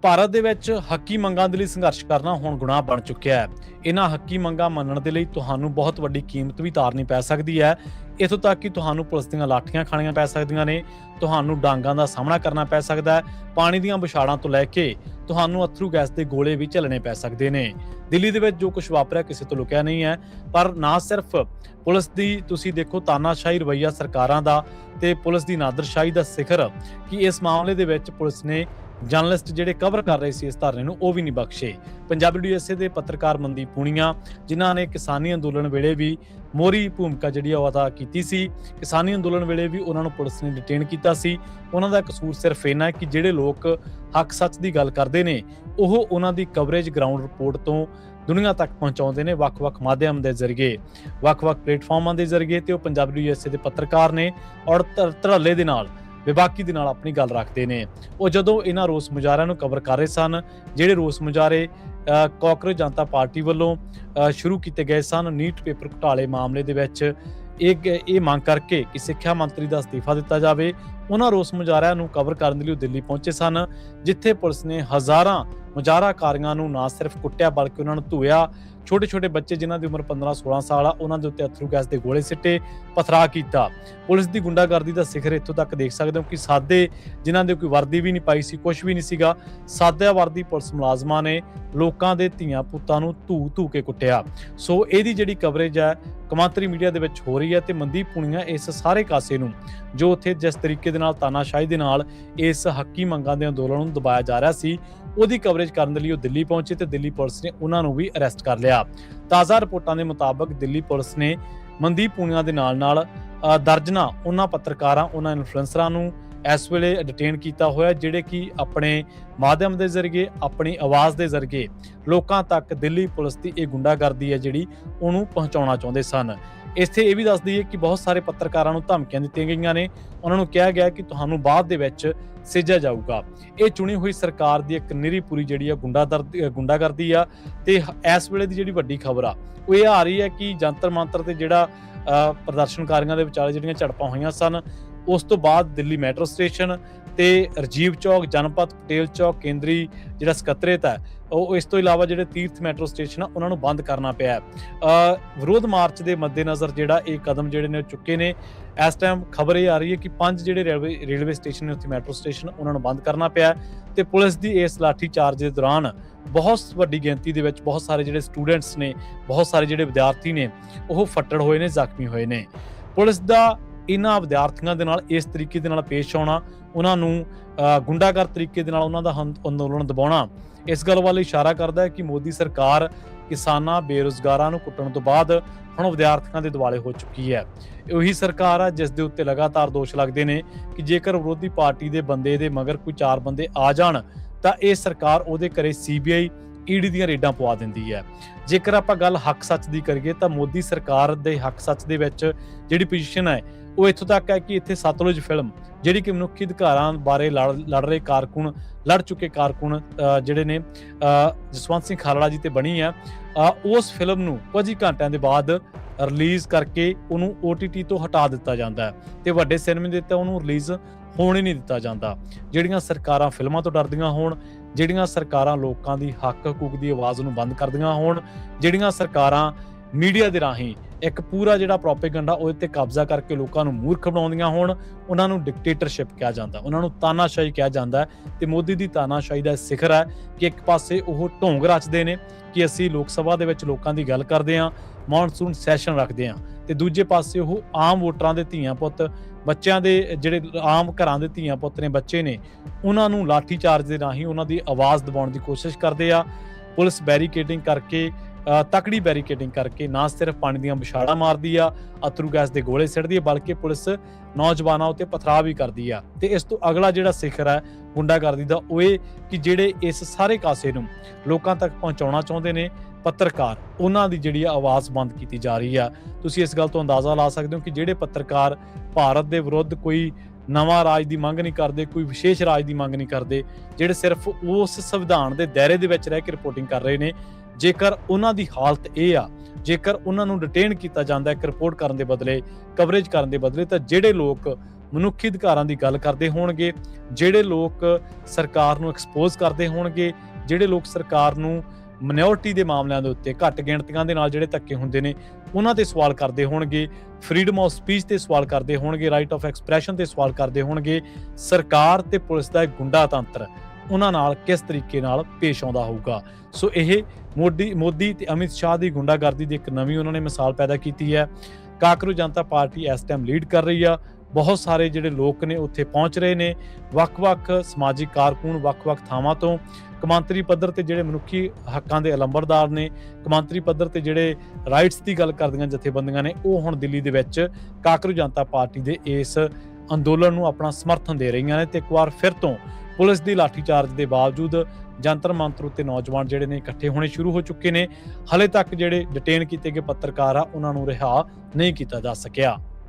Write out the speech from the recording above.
ਭਾਰਤ ਦੇ ਵਿੱਚ ਹੱਕੀ ਮੰਗਾਂ ਦੇ ਲਈ ਸੰਘਰਸ਼ ਕਰਨਾ ਹੁਣ ਗੁਨਾਹ ਬਣ ਚੁੱਕਿਆ ਹੈ। ਇਹਨਾਂ ਹੱਕੀ ਮੰਗਾਂ ਮੰਨਣ ਦੇ ਲਈ ਤੁਹਾਨੂੰ ਬਹੁਤ ਵੱਡੀ ਕੀਮਤ ਵੀ ਤਾਰਨੀ ਪੈ ਸਕਦੀ ਹੈ। ਇੱਥੋਂ ਤੱਕ ਕਿ ਤੁਹਾਨੂੰ ਪੁਲਿਸ ਦੀਆਂ ਲਾਠੀਆਂ ਖਾਣੀਆਂ ਪੈ ਸਕਦੀਆਂ ਨੇ, ਤੁਹਾਨੂੰ ਡਾਂਗਾਂ ਦਾ ਸਾਹਮਣਾ ਕਰਨਾ ਪੈ ਸਕਦਾ ਹੈ, ਪਾਣੀ ਦੀਆਂ ਬੁਛਾੜਾਂ ਤੋਂ ਲੈ ਕੇ ਤੁਹਾਨੂੰ ਅਥਰੂ ਗੈਸ ਦੇ ਗੋਲੇ ਵੀ ਝੱਲਣੇ ਪੈ ਸਕਦੇ ਨੇ। ਦਿੱਲੀ ਦੇ ਵਿੱਚ ਜੋ ਕੁਝ ਵਾਪਰਿਆ ਕਿਸੇ ਤੋਂ ਲੁਕਿਆ ਨਹੀਂ ਹੈ, ਪਰ ਨਾ ਸਿਰਫ ਪੁਲਿਸ ਦੀ ਤੁਸੀਂ ਦੇਖੋ ਤਾਨਾਸ਼ਾਹੀ ਰਵੱਈਆ ਸਰਕਾਰਾਂ ਦਾ ਤੇ ਪੁਲਿਸ ਦੀ ਨਾਦਰਸ਼ਾਹੀ ਦਾ ਸਿਖਰ ਕਿ ਇਸ ਮਾਮਲੇ ਦੇ ਵਿੱਚ ਪੁਲਿਸ ਨੇ ਜਰਨਲਿਸਟ ਜਿਹੜੇ ਕਵਰ ਕਰ ਰਹੇ ਸੀ ਇਸ ਧਰਨੇ ਨੂੰ ਉਹ ਵੀ ਨਹੀਂ ਬਖਸ਼ੇ। ਪੰਜਾਬੀ ਡੀਐਸਏ ਦੇ ਪੱਤਰਕਾਰ ਮਨਦੀਪ ਪੂਨੀਆ ਜਿਨ੍ਹਾਂ ਨੇ ਕਿਸਾਨੀ ਅੰਦੋਲਨ ਵੇਲੇ ਵੀ ਮੋਹਰੀ ਭੂਮਿਕਾ ਜਿਹੜੀ ਉਹ ਅਦਾ ਕੀਤੀ ਸੀ, ਕਿਸਾਨੀ ਅੰਦੋਲਨ ਵੇਲੇ ਵੀ ਉਹਨਾਂ ਨੂੰ ਪੁਲਿਸ ਨੇ ਡਿਟੇਨ ਕੀਤਾ ਸੀ। ਉਹਨਾਂ ਦਾ ਕਸੂਰ ਸਿਰਫ ਇੰਨਾ ਕਿ ਜਿਹੜੇ ਲੋਕ ਹੱਕ ਸੱਚ ਦੀ ਗੱਲ ਕਰਦੇ ਨੇ ਉਹ ਉਹਨਾਂ ਦੀ ਕਵਰੇਜ ਗਰਾਊਂਡ ਰਿਪੋਰਟ ਤੋਂ ਦੁਨੀਆ ਤੱਕ ਪਹੁੰਚਾਉਂਦੇ ਨੇ ਵੱਖ-ਵੱਖ ਮਾਧਿਅਮ ਦੇ ਜ਼ਰੀਏ, ਵੱਖ-ਵੱਖ ਪਲੇਟਫਾਰਮਾਂ ਦੇ ਜ਼ਰੀਏ, ਤੇ ਉਹ ਪੰਜਾਬੀ ਡੀਐਸਏ ਦੇ ਪੱਤਰਕਾਰ ਨੇ ਔਰ ਧੜੱਲੇ ਦੇ ਨਾਲ ਵਿਵਾਕੀ ਦੇ ਨਾਲ ਆਪਣੀ ਗੱਲ ਰੱਖਦੇ ਨੇ। ਉਹ ਜਦੋਂ ਇਹਨਾਂ ਰੋਸ ਮੁਜ਼ਾਹਰਿਆਂ ਨੂੰ ਕਵਰ ਕਰ ਰਹੇ ਸਨ, ਜਿਹੜੇ ਰੋਸ ਮੁਜ਼ਾਹਰੇ ਕਾਂਗਰਸ ਜਨਤਾ ਪਾਰਟੀ ਵੱਲੋਂ ਸ਼ੁਰੂ ਕੀਤੇ ਗਏ ਸਨ ਨੀਟ ਪੇਪਰ ਘੁਟਾਲੇ ਮਾਮਲੇ ਦੇ ਵਿੱਚ ਇਹ ਮੰਗ ਕਰਕੇ ਕਿ ਸਿੱਖਿਆ ਮੰਤਰੀ ਦਾ ਅਸਤੀਫਾ ਦਿੱਤਾ ਜਾਵੇ, ਉਹਨਾਂ ਰੋਸ ਮੁਜ਼ਾਹਰਿਆਂ ਨੂੰ ਕਵਰ ਕਰਨ ਦੇ ਲਈ ਉਹ ਦਿੱਲੀ ਪਹੁੰਚੇ ਸਨ, ਜਿੱਥੇ ਪੁਲਿਸ ਨੇ ਹਜ਼ਾਰਾਂ ਮੁਜ਼ਾਹਰਾਕਾਰੀਆਂ ਨੂੰ ਨਾ ਸਿਰਫ ਕੁੱਟਿਆ ਬਲਕਿ ਉਹਨਾਂ ਨੂੰ ਧੂਇਆ। ਛੋਟੇ-ਛੋਟੇ ਬੱਚੇ ਜਿਨ੍ਹਾਂ ਦੀ ਉਮਰ 15-16 ਸਾਲ ਆ ਉਹਨਾਂ ਦੇ ਉੱਤੇ ਅਥਰੂ ਗੈਸ ਦੇ ਗੋਲੇ ਸਿੱਟੇ, ਪਥਰਾਅ ਕੀਤਾ। ਪੁਲਿਸ ਦੀ ਗੁੰਡਾਗਰਦੀ ਦਾ ਸਿਖਰ ਇੱਥੋਂ ਤੱਕ ਦੇਖ ਸਕਦੇ ਹੋ ਕਿ ਸਾਦੇ ਜਿਨ੍ਹਾਂ ਦੇ ਕੋਈ ਵਰਦੀ ਵੀ ਨਹੀਂ ਪਾਈ ਸੀ, ਕੁਝ ਵੀ ਨਹੀਂ ਸੀਗਾ, ਸਾਦਾ ਵਰਦੀ ਪੁਲਿਸ ਮੁਲਾਜ਼ਮਾਂ ਨੇ ਲੋਕਾਂ ਦੇ ਧੀਆਂ ਪੁੱਤਾਂ ਨੂੰ ਧੂ ਕੇ ਕੁੱਟਿਆ। ਸੋ ਇਹਦੀ ਜਿਹੜੀ ਕਵਰੇਜ ਹੈ ਕੌਮਾਂਤਰੀ ਮੀਡੀਆ ਦੇ ਵਿੱਚ ਹੋ ਰਹੀ ਹੈ ਤੇ ਮਨਦੀਪ ਪੂਨੀਆ ਇਸ ਸਾਰੇ ਕਾਸੇ ਨੂੰ ਜੋ ਉੱਥੇ ਜਿਸ ਤਰੀਕੇ ਦੇ ਨਾਲ ਤਾਨਾਸ਼ਾਹੀ ਦੇ ਨਾਲ ਇਸ ਹੱਕੀ ਮੰਗਾਂ ਦੇ ਅੰਦੋਲਨ ਨੂੰ ਦਬਾਇਆ ਜਾ ਰਿਹਾ ਸੀ ਉਹਦੀ ਕਵਰੇਜ ਕਰਨ ਦੇ ਲਈ ਉਹ ਦਿੱਲੀ ਪਹੁੰਚੇ ਤੇ ਦਿੱਲੀ ਪੁਲਿਸ ਨੇ ਉਹਨਾਂ ਨੂੰ ਵੀ ਅਰੈਸਟ ਕਰ ਲਿਆ। ਤਾਜ਼ਾ ਰਿਪੋਰਟਾਂ ਦੇ ਮੁਤਾਬਕ ਦਿੱਲੀ ਪੁਲਿਸ ਨੇ ਮਨਦੀਪ ਪੂਨੀਆ ਦੇ ਨਾਲ ਦਰਜਨਾਂ ਉਹਨਾਂ ਪੱਤਰਕਾਰਾਂ, ਉਹਨਾਂ ਇਨਫਲੂਐਂਸਰਾਂ ਨੂੰ ਇਸ ਵੇਲੇ ਡਿਟੇਨ ਕੀਤਾ ਹੋਇਆ ਜਿਹੜੇ ਕਿ ਆਪਣੇ ਮਾਧਿਅਮ ਦੇ ਜ਼ਰੀਏ, ਆਪਣੀ ਆਵਾਜ਼ ਦੇ ਜ਼ਰੀਏ ਲੋਕਾਂ ਤੱਕ ਦਿੱਲੀ ਪੁਲਿਸ ਦੀ ਇਹ ਗੁੰਡਾਗਰਦੀ ਹੈ ਜਿਹੜੀ ਉਹਨੂੰ ਪਹੁੰਚਾਉਣਾ ਚਾਹੁੰਦੇ ਸਨ। ਇੱਥੇ ਇਹ ਵੀ ਦੱਸ ਦਈਏ ਕਿ ਬਹੁਤ ਸਾਰੇ ਪੱਤਰਕਾਰਾਂ ਨੂੰ ਧਮਕੀਆਂ ਦਿੱਤੀਆਂ ਗਈਆਂ ਨੇ, ਉਹਨਾਂ ਨੂੰ ਕਿਹਾ ਗਿਆ ਕਿ ਤੁਹਾਨੂੰ ਬਾਅਦ ਦੇ ਵਿੱਚ ਸਿੱਝਿਆ ਜਾਊਗਾ। ਇਹ ਚੁਣੀ ਹੋਈ ਸਰਕਾਰ ਦੀ ਇੱਕ ਨਿਰੀ ਪੂਰੀ ਜਿਹੜੀ ਆ ਗੁੰਡਾਗਰਦੀ ਆ। ਤੇ ਇਸ ਵੇਲੇ ਦੀ ਜਿਹੜੀ ਵੱਡੀ ਖਬਰ ਆ ਉਹ ਇਹ ਆ ਰਹੀ ਹੈ ਕਿ ਜੰਤਰ ਮੰਤਰ ਤੇ ਜਿਹੜਾ ਪ੍ਰਦਰਸ਼ਨਕਾਰੀਆਂ ਦੇ ਵਿਚਾਲੇ ਜਿਹੜੀਆਂ ਝੜਪਾਂ ਹੋਈਆਂ ਸਨ, ਉਸ ਤੋਂ ਬਾਅਦ ਦਿੱਲੀ ਮੈਟਰੋ ਸਟੇਸ਼ਨ ਤੇ ਰਾਜੀਵ ਚੌਕ, ਜਨਪਥ, ਪਟੇਲ ਚੌਕ, ਕੇਂਦਰੀ ਜਿਹੜਾ ਸਕੱਤਰੇਤ ਹੈ ਉਹ, ਇਸ ਤੋਂ ਇਲਾਵਾ ਜਿਹੜੇ ਤੀਰਥ ਮੈਟਰੋ ਸਟੇਸ਼ਨ ਆ ਉਹਨਾਂ ਨੂੰ ਬੰਦ ਕਰਨਾ ਪਿਆ। ਵਿਰੋਧ ਮਾਰਚ ਦੇ ਮੱਦੇਨਜ਼ਰ ਜਿਹੜਾ ਇਹ ਕਦਮ ਜਿਹੜੇ ਨੇ ਚੁੱਕੇ ਨੇ। ਇਸ ਟਾਈਮ ਖਬਰ ਇਹ ਆ ਰਹੀ ਹੈ ਕਿ 5 ਜਿਹੜੇ ਰੇਲਵੇ ਸਟੇਸ਼ਨ ਨੇ ਉੱਥੇ ਮੈਟਰੋ ਸਟੇਸ਼ਨ ਉਹਨਾਂ ਨੂੰ ਬੰਦ ਕਰਨਾ ਪਿਆ ਤੇ ਪੁਲਿਸ ਦੀ ਇਸ ਲਾਠੀ ਚਾਰਜ ਦੇ ਦੌਰਾਨ ਬਹੁਤ ਵੱਡੀ ਗਿਣਤੀ ਦੇ ਵਿੱਚ ਬਹੁਤ ਸਾਰੇ ਜਿਹੜੇ ਸਟੂਡੈਂਟਸ ਨੇ, ਬਹੁਤ ਸਾਰੇ ਜਿਹੜੇ ਵਿਦਿਆਰਥੀ ਨੇ ਉਹ ਫੱਟੜ ਹੋਏ ਨੇ, ਜ਼ਖਮੀ ਹੋਏ ਨੇ। ਪੁਲਿਸ ਦਾ ਇਹਨਾਂ ਵਿਦਿਆਰਥੀਆਂ ਦੇ ਨਾਲ ਇਸ ਤਰੀਕੇ ਦੇ ਨਾਲ ਪੇਸ਼ ਆਉਣਾ, ਉਹਨਾਂ ਨੂੰ ਗੁੰਡਾਗਰ ਤਰੀਕੇ ਦੇ ਨਾਲ ਉਹਨਾਂ ਦਾ ਅੰਦੋਲਨ ਦਬਾਉਣਾ ਇਸ ਗੱਲ ਵੱਲ ਇਸ਼ਾਰਾ ਕਰਦਾ ਹੈ ਕਿ ਮੋਦੀ ਸਰਕਾਰ ਕਿਸਾਨਾਂ, ਬੇਰੁਜ਼ਗਾਰਾਂ ਨੂੰ ਕੁੱਟਣ ਤੋਂ ਬਾਅਦ ਹੁਣ ਵਿਦਿਆਰਥੀਆਂ ਦੇ ਦੁਆਲੇ ਹੋ ਚੁੱਕੀ ਹੈ। ਉਹੀ ਸਰਕਾਰ ਆ ਜਿਸ ਦੇ ਉੱਤੇ ਲਗਾਤਾਰ ਦੋਸ਼ ਲੱਗਦੇ ਨੇ ਕਿ ਜੇਕਰ ਵਿਰੋਧੀ ਪਾਰਟੀ ਦੇ ਬੰਦੇ ਦੇ ਮਗਰ ਕੋਈ 4 ਬੰਦੇ ਆ ਜਾਣ ਤਾਂ ਇਹ ਸਰਕਾਰ ਉਹਦੇ ਘਰੇ CBI, ED ਦੀਆਂ ਰੇਡਾਂ ਪਵਾ ਦਿੰਦੀ ਹੈ। ਜੇਕਰ ਆਪਾਂ ਗੱਲ ਹੱਕ ਸੱਚ ਦੀ ਕਰੀਏ ਤਾਂ ਮੋਦੀ ਸਰਕਾਰ ਦੇ ਹੱਕ ਸੱਚ ਦੇ ਵਿੱਚ ਜਿਹੜੀ ਪੋਜੀਸ਼ਨ ਹੈ ਉਹ ਇੱਥੋਂ ਤੱਕ ਹੈ ਕਿ ਇੱਥੇ ਸਤਲੁਜ ਫਿਲਮ ਜਿਹੜੀ ਕਿ ਮਨੁੱਖੀ ਅਧਿਕਾਰਾਂ ਬਾਰੇ ਲੜ ਰਹੇ ਕਾਰਕੁਨ, ਲੜ ਚੁੱਕੇ ਕਾਰਕੁਨ ਜਿਹੜੇ ਨੇ ਜਸਵੰਤ ਸਿੰਘ ਖਾਲੜਾ ਜੀ ਤੇ ਬਣੀ ਆ, ਉਸ ਫਿਲਮ ਨੂੰ ਕੁਝ ਹੀ ਘੰਟਿਆਂ ਦੇ ਬਾਅਦ ਰਿਲੀਜ਼ ਕਰਕੇ ਉਹਨੂੰ OTT ਤੋਂ ਹਟਾ ਦਿੱਤਾ ਜਾਂਦਾ ਹੈ ਤੇ ਵੱਡੇ ਸਿਨੇਮੇ ਦੇ ਉੱਤੇ ਉਹਨੂੰ ਰਿਲੀਜ਼ ਹੋਣ ਹੀ ਨਹੀਂ ਦਿੱਤਾ ਜਾਂਦਾ। ਜਿਹੜੀਆਂ ਸਰਕਾਰਾਂ ਫਿਲਮਾਂ ਤੋਂ ਡਰਦੀਆਂ ਹੋਣ, ਜਿਹੜੀਆਂ ਸਰਕਾਰਾਂ ਲੋਕਾਂ ਦੀ ਹੱਕ ਹਕੂਕ ਦੀ ਆਵਾਜ਼ ਨੂੰ ਬੰਦ ਕਰਦੀਆਂ ਹੋਣ, ਜਿਹੜੀਆਂ ਸਰਕਾਰਾਂ ਮੀਡੀਆ ਦੇ ਰਾਹੀਂ ਇੱਕ ਪੂਰਾ ਜਿਹੜਾ ਪ੍ਰੋਪੇਗੈਂਡਾ ਉਹਦੇ ਤੇ ਕਬਜ਼ਾ ਕਰਕੇ ਲੋਕਾਂ ਨੂੰ ਮੂਰਖ ਬਣਾਉਂਦੀਆਂ ਹੋਣ, ਉਹਨਾਂ ਨੂੰ ਡਿਕਟੇਟਰਸ਼ਿਪ ਕਿਹਾ ਜਾਂਦਾ, ਉਹਨਾਂ ਨੂੰ ਤਾਨਾਸ਼ਾਹੀ ਕਿਹਾ ਜਾਂਦਾ। ਤੇ ਮੋਦੀ ਦੀ ਤਾਨਾਸ਼ਾਹੀ ਦਾ ਸਿਖਰ ਹੈ ਕਿ ਇੱਕ ਪਾਸੇ ਉਹ ਢੋਂਗ ਰਚਦੇ ਨੇ ਕਿ ਅਸੀਂ ਲੋਕ ਸਭਾ ਦੇ ਵਿੱਚ ਲੋਕਾਂ ਦੀ ਗੱਲ ਕਰਦੇ ਹਾਂ, ਮੌਨਸੂਨ ਸੈਸ਼ਨ ਰੱਖਦੇ ਹਾਂ, ਤੇ ਦੂਜੇ ਪਾਸੇ ਉਹ ਆਮ ਵੋਟਰਾਂ ਦੇ ਧੀਆਂ ਪੁੱਤ, ਬੱਚਿਆਂ ਦੇ ਜਿਹੜੇ ਆਮ ਘਰਾਂ ਦੇ ਧੀਆਂ ਪੁੱਤ ਨੇ, ਬੱਚੇ ਨੇ, ਉਹਨਾਂ ਨੂੰ ਲਾਠੀ ਚਾਰਜ ਦੇ ਰਾਹੀਂ ਉਹਨਾਂ ਦੀ ਆਵਾਜ਼ ਦਬਾਉਣ ਦੀ ਕੋਸ਼ਿਸ਼ ਕਰਦੇ ਆ। ਪੁਲਿਸ ਬੈਰੀਕੇਡਿੰਗ ਕਰਕੇ, ਤਕੜੀ ਬੈਰੀਕੇਡਿੰਗ ਕਰਕੇ ਨਾ ਸਿਰਫ ਪਾਣੀ ਦੀਆਂ ਬੁਛਾੜਾਂ ਮਾਰਦੀ ਆ, ਅਥਰੂ ਗੈਸ ਦੇ ਗੋਲੇ ਸਿੱਟਦੀ ਆ, ਬਲਕਿ ਪੁਲਿਸ ਨੌਜਵਾਨਾਂ ਉੱਤੇ ਪਥਰਾਅ ਵੀ ਕਰਦੀ ਆ। ਤੇ ਇਸ ਤੋਂ ਅਗਲਾ ਜਿਹੜਾ ਸਿਖਰ ਹੈ ਗੁੰਡਾਗਰਦੀ ਦਾ ਉਹ ਇਹ ਕਿ ਜਿਹੜੇ ਇਸ ਸਾਰੇ ਕਾਸੇ ਨੂੰ ਲੋਕਾਂ ਤੱਕ ਪਹੁੰਚਾਉਣਾ ਚਾਹੁੰਦੇ ਨੇ ਪੱਤਰਕਾਰ, ਉਹਨਾਂ ਦੀ ਜਿਹੜੀ ਆਵਾਜ਼ ਬੰਦ ਕੀਤੀ ਜਾ ਰਹੀ ਆ। ਤੁਸੀਂ ਇਸ ਗੱਲ ਤੋਂ ਅੰਦਾਜ਼ਾ ਲਾ ਸਕਦੇ ਹੋ ਕਿ ਜਿਹੜੇ ਪੱਤਰਕਾਰ ਭਾਰਤ ਦੇ ਵਿਰੁੱਧ ਕੋਈ ਨਵਾਂ ਰਾਜ ਦੀ ਮੰਗ ਨਹੀਂ ਕਰਦੇ, ਕੋਈ ਵਿਸ਼ੇਸ਼ ਰਾਜ ਦੀ ਮੰਗ ਨਹੀਂ ਕਰਦੇ, ਜਿਹੜੇ ਸਿਰਫ ਉਸ ਸੰਵਿਧਾਨ ਦੇ ਦਾਇਰੇ ਦੇ ਵਿੱਚ ਰਹਿ ਕੇ ਰਿਪੋਰਟਿੰਗ ਕਰ ਰਹੇ ਨੇ, ਜੇਕਰ ਉਹਨਾਂ ਦੀ ਹਾਲਤ ਇਹ ਆ, ਜੇਕਰ ਉਹਨਾਂ ਨੂੰ ਡਿਟੇਨ ਕੀਤਾ ਜਾਂਦਾ ਇੱਕ ਰਿਪੋਰਟ ਕਰਨ ਦੇ ਬਦਲੇ, ਕਵਰੇਜ ਕਰਨ ਦੇ ਬਦਲੇ, ਤਾਂ ਜਿਹੜੇ ਲੋਕ ਮਨੁੱਖੀ ਅਧਿਕਾਰਾਂ ਦੀ ਗੱਲ ਕਰਦੇ ਹੋਣਗੇ, ਜਿਹੜੇ ਲੋਕ ਸਰਕਾਰ ਨੂੰ ਐਕਸਪੋਜ਼ ਕਰਦੇ ਹੋਣਗੇ, ਜਿਹੜੇ ਲੋਕ ਸਰਕਾਰ ਨੂੰ ਮਾਈਨੋਰਿਟੀ ਦੇ ਮਾਮਲਿਆਂ ਦੇ ਉੱਤੇ, ਘੱਟ ਗਿਣਤੀਆਂ ਦੇ ਨਾਲ ਜਿਹੜੇ ਧੱਕੇ ਹੁੰਦੇ ਨੇ ਉਹਨਾਂ ਤੇ ਸਵਾਲ ਕਰਦੇ ਹੋਣਗੇ, ਫਰੀडम ਆਫ ਸਪੀਚ ਤੇ ਸਵਾਲ ਕਰਦੇ ਹੋਣਗੇ, ਰਾਈਟ ਆਫ ਐਕਸਪ੍ਰੈਸ਼ਨ ਤੇ ਸਵਾਲ ਕਰਦੇ ਹੋਣਗੇ, ਸਰਕਾਰ ਤੇ ਪੁਲਿਸ ਦਾ ਗੁੰਡਾ ਤੰਤਰ ਉਹਨਾਂ ਨਾਲ ਕਿਸ ਤਰੀਕੇ ਨਾਲ ਪੇਸ਼ ਆਉਂਦਾ ਹੋਊਗਾ। ਸੋ ਇਹ ਮੋਦੀ ਤੇ ਅਮਿਤ ਸ਼ਾਹ ਦੀ ਗੁੰਡਾਗਰਦੀ ਦੀ ਇੱਕ ਨਵੀਂ ਉਹਨਾਂ ਨੇ ਮਿਸਾਲ ਪੈਦਾ ਕੀਤੀ ਹੈ। ਕਾਕਰੋਚ ਜਨਤਾ ਪਾਰਟੀ ਇਸ ਟਾਈਮ ਲੀਡ ਕਰ ਰਹੀ ਆ। ਬਹੁਤ ਸਾਰੇ ਜਿਹੜੇ ਲੋਕ ਨੇ ਉੱਥੇ ਪਹੁੰਚ ਰਹੇ ਨੇ, ਵੱਖ-ਵੱਖ ਸਮਾਜਿਕ ਕਾਰਕੁਨ ਵੱਖ-ਵੱਖ ਥਾਵਾਂ ਤੋਂ, ਕੌਮਾਂਤਰੀ ਪੱਧਰ ਤੇ ਜਿਹੜੇ ਮਨੁੱਖੀ ਹੱਕਾਂ ਦੇ ਅਲੰਬਰਦਾਰ ਨੇ, ਕੌਮਾਂਤਰੀ ਪੱਧਰ ਤੇ ਜਿਹੜੇ ਰਾਈਟਸ ਦੀ ਗੱਲ ਕਰਦੀਆਂ ਜਥੇਬੰਦੀਆਂ ਨੇ, ਉਹ ਹੁਣ ਦਿੱਲੀ ਦੇ ਵਿੱਚ ਕਾਕਰੋਚ ਜਨਤਾ ਪਾਰਟੀ ਦੇ ਇਸ ਅੰਦੋਲਨ ਨੂੰ ਆਪਣਾ ਸਮਰਥਨ ਦੇ ਰਹੀਆਂ ਨੇ ਤੇ ਇੱਕ ਵਾਰ ਫਿਰ ਤੋਂ ਪੁਲਿਸ ਦੀ ਲਾਠੀਚਾਰਜ ਦੇ ਬਾਵਜੂਦ ਜੰਤਰ ਮੰਤਰ ਉੱਤੇ ਨੌਜਵਾਨ ਜਿਹੜੇ ਨੇ ਇਕੱਠੇ ਹੋਣੇ ਸ਼ੁਰੂ ਹੋ ਚੁੱਕੇ ਨੇ। ਹਲੇ ਤੱਕ ਜਿਹੜੇ ਡਿਟੇਨ ਕੀਤੇ ਗਏ ਪੱਤਰਕਾਰ ਆ ਉਹਨਾਂ ਨੂੰ ਰਿਹਾ ਨਹੀਂ ਕੀਤਾ ਜਾ ਸਕਿਆ।